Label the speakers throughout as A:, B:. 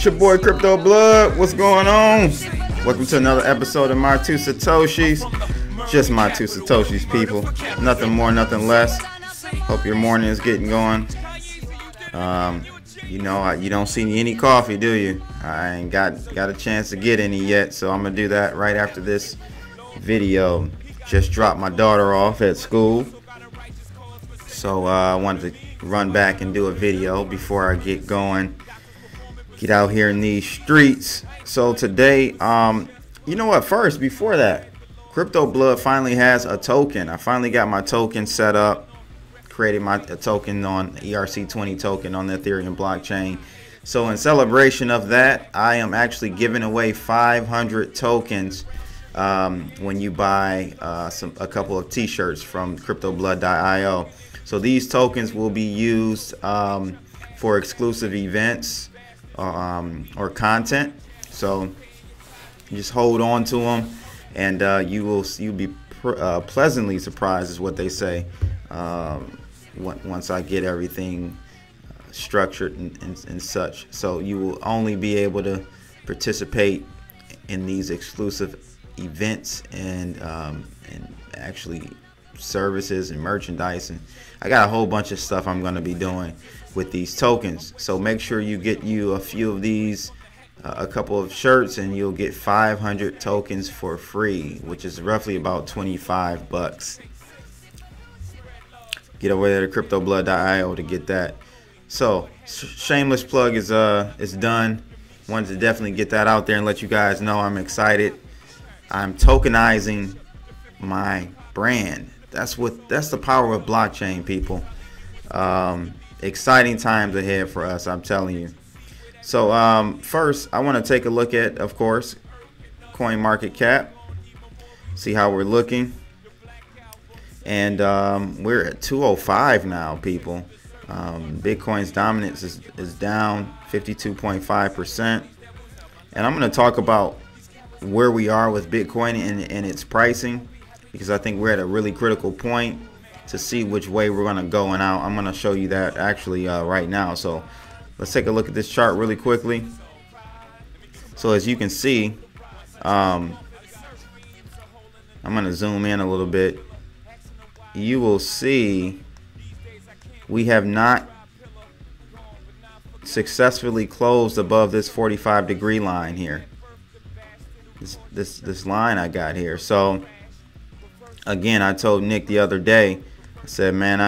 A: It's your boy Crypto Blood. What's going on? Welcome to another episode of My Two Satoshis. Just My Two Satoshis, people. Nothing more, nothing less. Hope your morning is getting going. You don't see any coffee, do you? I ain't got a chance to get any yet, so I'm gonna do that right after this video. Just dropped my daughter off at school, so I wanted to run back and do a video before I get going. Get out here in these streets. So today, you know what? First, before that, Crypto Blood finally has a token. I finally got my token set up. Created a token on ERC20 token on the Ethereum blockchain. So in celebration of that, I am actually giving away 500 tokens when you buy a couple of t-shirts from cryptoblood.io. So these tokens will be used for exclusive events or content. So just hold on to them, and you'll be pleasantly surprised, is what they say. Once I get everything structured and such. So you will only be able to participate in these exclusive events and actually services and merchandise, and I got a whole bunch of stuff I'm going to be doing with these tokens. So make sure you get you a few of these, a couple of shirts, and you'll get 500 tokens for free, which is roughly about 25 bucks. Get over there to cryptoblood.io to get that. So shameless plug is done. Wanted to definitely get that out there and let you guys know I'm excited. I'm tokenizing my brand. That's the power of blockchain, people. Exciting times ahead for us, I'm telling you. So first, I want to take a look at, of course, coin market cap. See how we're looking. And we're at 205 now, people. Bitcoin's dominance is down 52.5%. And I'm going to talk about where we are with Bitcoin and its pricing, because I think we're at a really critical point to see which way we're going to go. And I'm going to show you that actually right now. So let's take a look at this chart really quickly. So as you can see, I'm going to zoom in a little bit. You will see we have not successfully closed above this 45-degree line here. This line I got here. So again, I told Nick the other day, I said, man,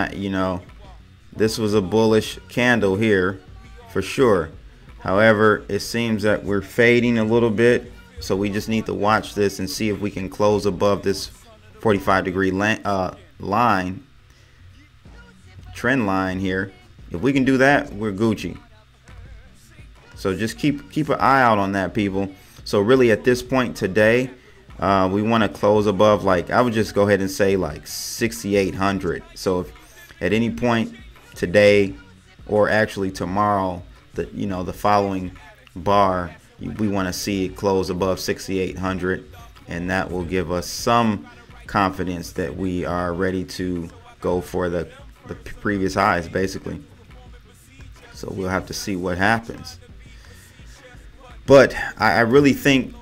A: this was a bullish candle here for sure. However, it seems that we're fading a little bit, so we just need to watch this and see if we can close above this 45-degree trend line here. If we can do that, we're Gucci. So just keep an eye out on that, people. So really at this point today, we want to close above, like, I would just go ahead and say like 6,800. So if at any point today, or actually tomorrow, the following bar, we want to see it close above 6,800, and that will give us some confidence that we are ready to go for the previous highs, basically. So we'll have to see what happens. But I really think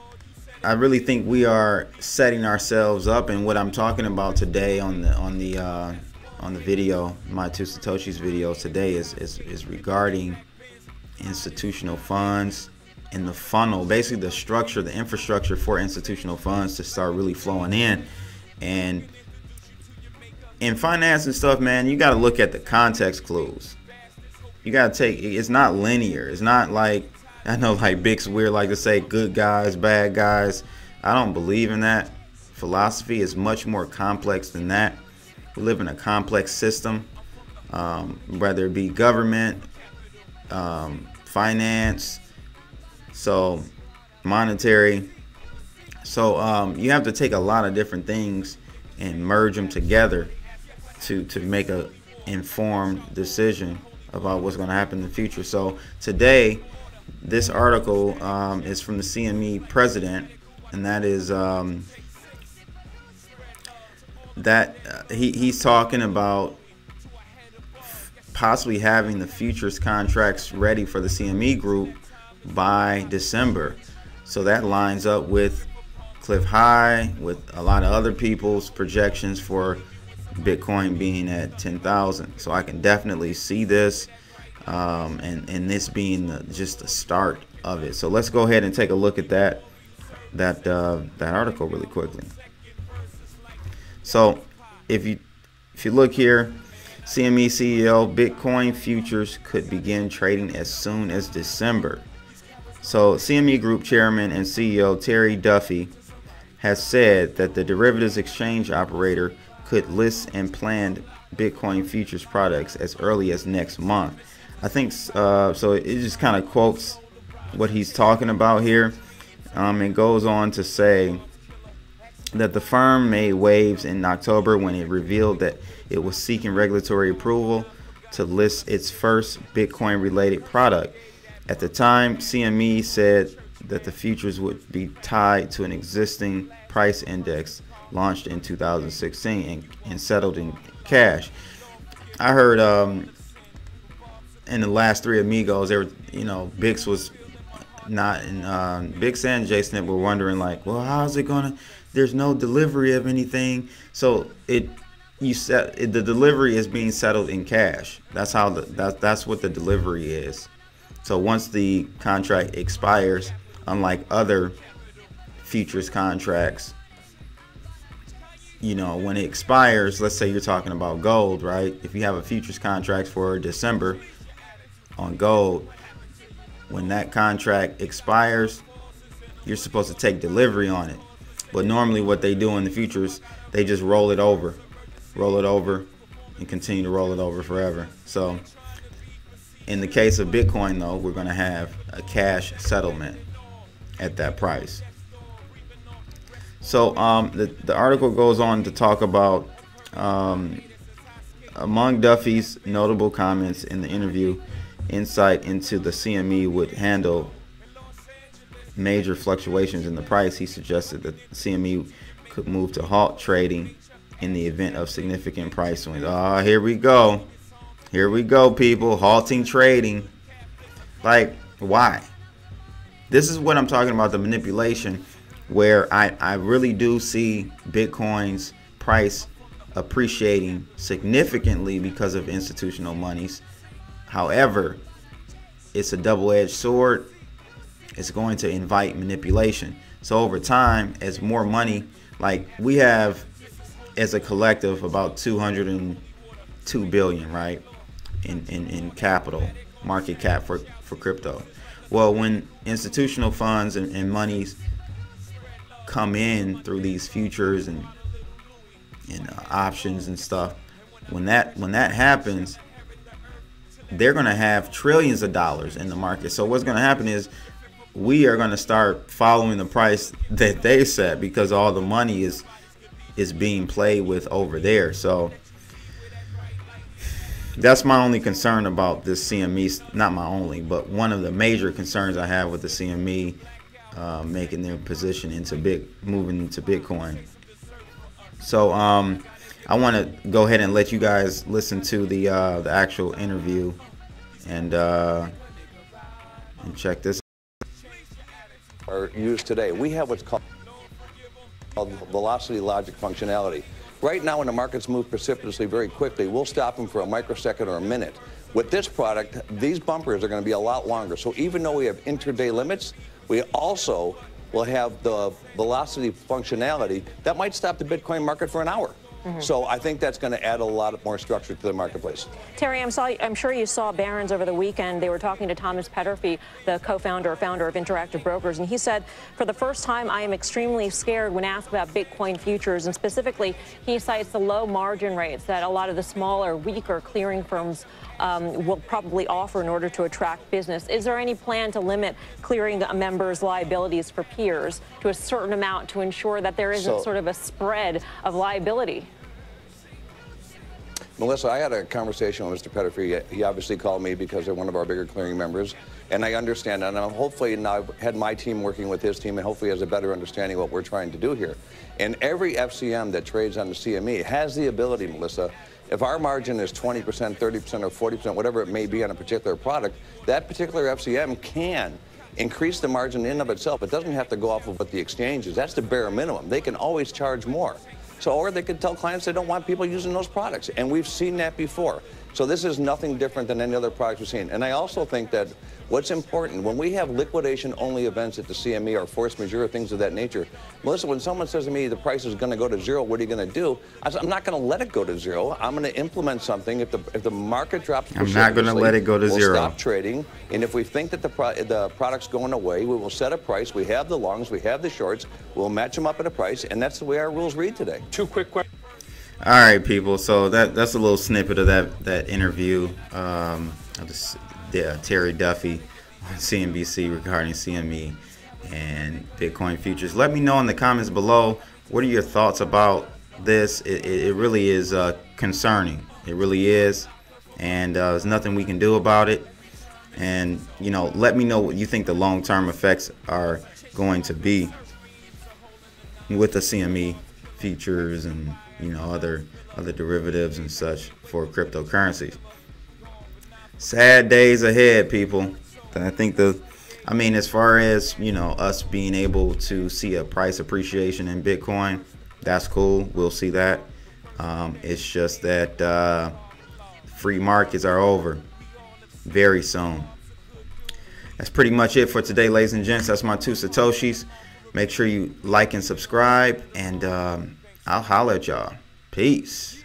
A: we are setting ourselves up, and what I'm talking about today on the video, My Two Satoshis video today, is regarding institutional funds and the funnel, basically the structure, the infrastructure for institutional funds to start really flowing in. And in finance and stuff, man, you got to look at the context clues. You got to it's not linear. It's not like, I know like Big's weird like to say good guys, bad guys. I don't believe in that philosophy. It's much more complex than that. We live in a complex system, whether it be government, finance, so monetary. So you have to take a lot of different things and merge them together to make a informed decision about what's going to happen in the future. So today, this article is from the CME president, and that is he's talking about possibly having the futures contracts ready for the CME group by December. So that lines up with Clif high, with a lot of other people's projections for Bitcoin being at 10,000. So I can definitely see this, and this being just the start of it. So let's go ahead and take a look at that article really quickly. So if you look here, CME CEO, Bitcoin futures could begin trading as soon as December. So CME Group Chairman and CEO Terry Duffy has said that the derivatives exchange operator could list and plan Bitcoin futures products as early as next month. I think so. It just kind of quotes what he's talking about here. It goes on to say that the firm made waves in October when it revealed that it was seeking regulatory approval to list its first Bitcoin-related product. At the time, CME said that the futures would be tied to an existing price index launched in 2016 and settled in cash. I heard in the last three amigos, there were, Bix was not, and Bix and Jason were wondering like, well, how's it gonna? There's no delivery of anything. So the delivery is being settled in cash. That's how that's what the delivery is. So once the contract expires, unlike other futures contracts, when it expires, let's say you're talking about gold, right? If you have a futures contract for December on gold, when that contract expires, you're supposed to take delivery on it. But normally what they do in the futures, they just roll it over, and continue to roll it over forever. So in the case of Bitcoin, though, we're going to have a cash settlement at that price. So the article goes on to talk about among Duffy's notable comments in the interview, insight into the CME would handle major fluctuations in the price. He suggested that the CME could move to halt trading in the event of significant price swings. Here we go. Here we go, people. Halting trading. Like, why? This is what I'm talking about, the manipulation, where I really do see Bitcoin's price appreciating significantly because of institutional monies. However, it's a double-edged sword. It's going to invite manipulation. So over time, as more money, like we have as a collective about 202 billion, right, in capital, market cap for crypto. Well, when institutional funds and monies come in through these futures and options and stuff, when that happens, they're going to have trillions of dollars in the market. So what's going to happen is we are going to start following the price that they set because all the money is being played with over there. So that's my only concern about this CME. Not my only, but one of the major concerns I have with the CME making their position into moving into Bitcoin. So I want to go ahead and let you guys listen to the actual interview and check this.
B: Are used today. We have what's called velocity logic functionality. Right now, when the markets move precipitously very quickly, we'll stop them for a microsecond or a minute. With this product, these bumpers are going to be a lot longer. So even though we have intraday limits, we also will have the velocity functionality that might stop the Bitcoin market for an hour. So I think that's going to add a lot more structure to the marketplace.
C: Terry, I'm sure you saw Barron's over the weekend. They were talking to Thomas Petterfy, the founder of Interactive Brokers, and he said, for the first time, I am extremely scared when asked about Bitcoin futures, and specifically, he cites the low margin rates that a lot of the smaller, weaker clearing firms will probably offer in order to attract business. Is there any plan to limit clearing members' liabilities for peers to a certain amount to ensure that there isn't sort of a spread of liability?
B: Melissa, I had a conversation with Mr. Petterfy. He obviously called me because they're one of our bigger clearing members, and I understand, and I'm hopefully now I've had my team working with his team, and hopefully has a better understanding of what we're trying to do here. And every FCM that trades on the CME has the ability, Melissa, if our margin is 20%, 30%, or 40%, whatever it may be on a particular product, that particular FCM can increase the margin in and of itself. It doesn't have to go off of what the exchange is. That's the bare minimum. They can always charge more. So, or they could tell clients they don't want people using those products. And we've seen that before. So this is nothing different than any other product we've seen. And I also think that what's important, when we have liquidation-only events at the CME or force majeure, things of that nature, Melissa, when someone says to me the price is going to go to zero, what are you going to do? I said, I'm not going to let it go to zero. I'm going to implement something. If the market drops,
A: I'm not going to let it go to zero.
B: We'll stop trading. And if we think that the product's going away, we will set a price. We have the longs, we have the shorts. We'll match them up at a price, and that's the way our rules read today.
D: Two quick questions.
A: All right, people. So that's a little snippet of that interview. Terry Duffy on CNBC regarding CME and Bitcoin futures. Let me know in the comments below, what are your thoughts about this? It really is concerning. It really is, and there's nothing we can do about it. And let me know what you think the long-term effects are going to be with the CME futures and other derivatives and such for cryptocurrencies. Sad days ahead, people. I think as far as us being able to see a price appreciation in Bitcoin, that's cool. We'll see that. It's just that free markets are over very soon. That's pretty much it for today, ladies and gents. That's my 2 Satoshis. Make sure you like and subscribe, and I'll holler at y'all. Peace.